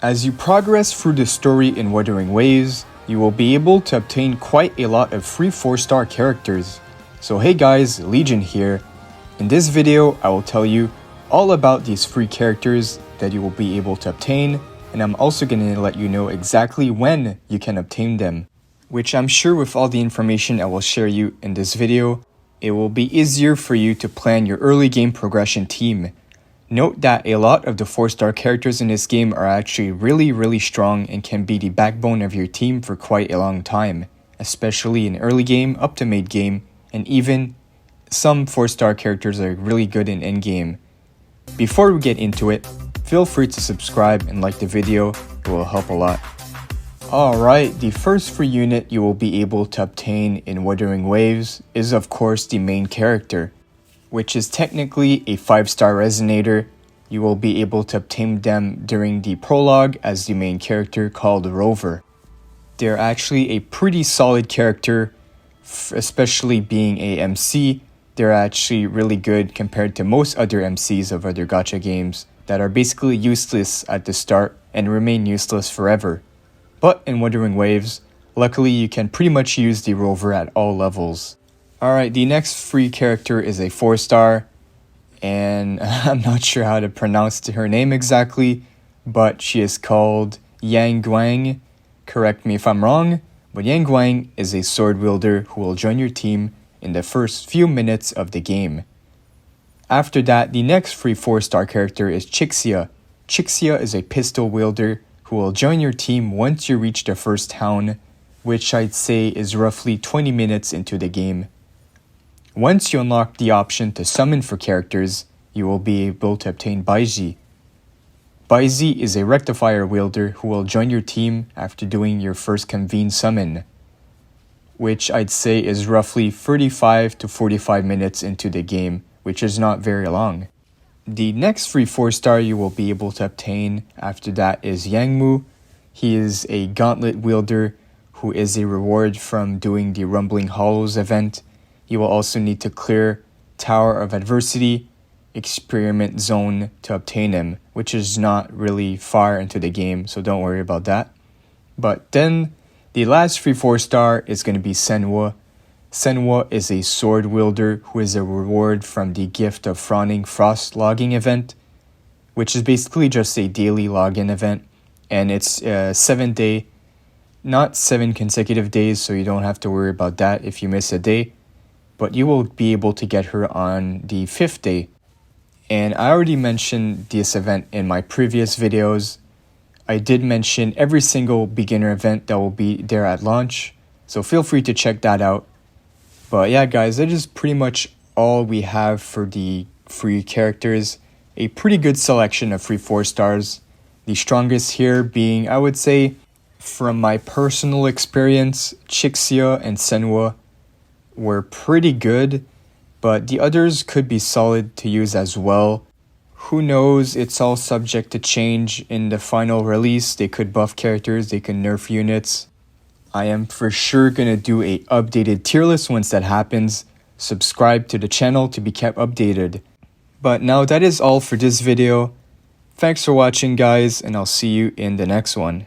As you progress through the story in Wuthering Waves, you will be able to obtain quite a lot of free 4-star characters. So hey guys, Legion here. In this video, I will tell you all about these free characters that you will be able to obtain, and I'm also going to let you know exactly when you can obtain them, which I'm sure with all the information I will share you in this video, it will be easier for you to plan your early game progression team. Note that a lot of the 4-star characters in this game are actually really strong and can be the backbone of your team for quite a long time, especially in early game up to mid game, and even some 4-star characters are really good in end game. Before we get into it, feel free to subscribe and like the video, it will help a lot. Alright, the first free unit you will be able to obtain in Wuthering Waves is of course the main character, which is technically a 5-star resonator. You will be able to obtain them during the prologue as the main character called Rover. They're actually a pretty solid character, especially being a MC. They're actually really good compared to most other MCs of other gacha games that are basically useless at the start and remain useless forever. But in Wuthering Waves, luckily you can pretty much use the Rover at all levels. Alright, the next free character is a 4-star, and I'm not sure how to pronounce her name exactly, but she is called Yang Guang. Correct me if I'm wrong, but Yang Guang is a sword wielder who will join your team in the first few minutes of the game. After that, the next free 4-star character is Chixia. Chixia is a pistol wielder who will join your team once you reach the first town, which I'd say is roughly 20 minutes into the game. Once you unlock the option to summon for characters, you will be able to obtain Baiji. Baiji is a rectifier wielder who will join your team after doing your first convene summon, which I'd say is roughly 35 to 45 minutes into the game, which is not very long. The next free 4-star you will be able to obtain after that is Yangmu. He is a gauntlet wielder who is a reward from doing the Rumbling Hollows event. You will also need to clear Tower of Adversity, Experiment Zone to obtain him, which is not really far into the game, so don't worry about that. But then, the last free 4-star is going to be Senwa. Senwa is a sword wielder who is a reward from the Gift of Frowning Frost logging event, which is basically just a daily login event, and it's 7-day, not 7 consecutive days, so you don't have to worry about that if you miss a day. But you will be able to get her on the 5th day. And I already mentioned this event in my previous videos. I did mention every single beginner event that will be there at launch, so feel free to check that out. But yeah guys, that is pretty much all we have for the free characters. A pretty good selection of free 4-stars. The strongest here being, I would say, from my personal experience, Chixia and Senwa were pretty good, but the others could be solid to use as well. Who knows, it's all subject to change in the final release. They could buff characters, they could nerf units. I am for sure gonna do a updated tier list once that happens. Subscribe to the channel to be kept updated. But now that is all for this video. Thanks for watching guys, and I'll see you in the next one.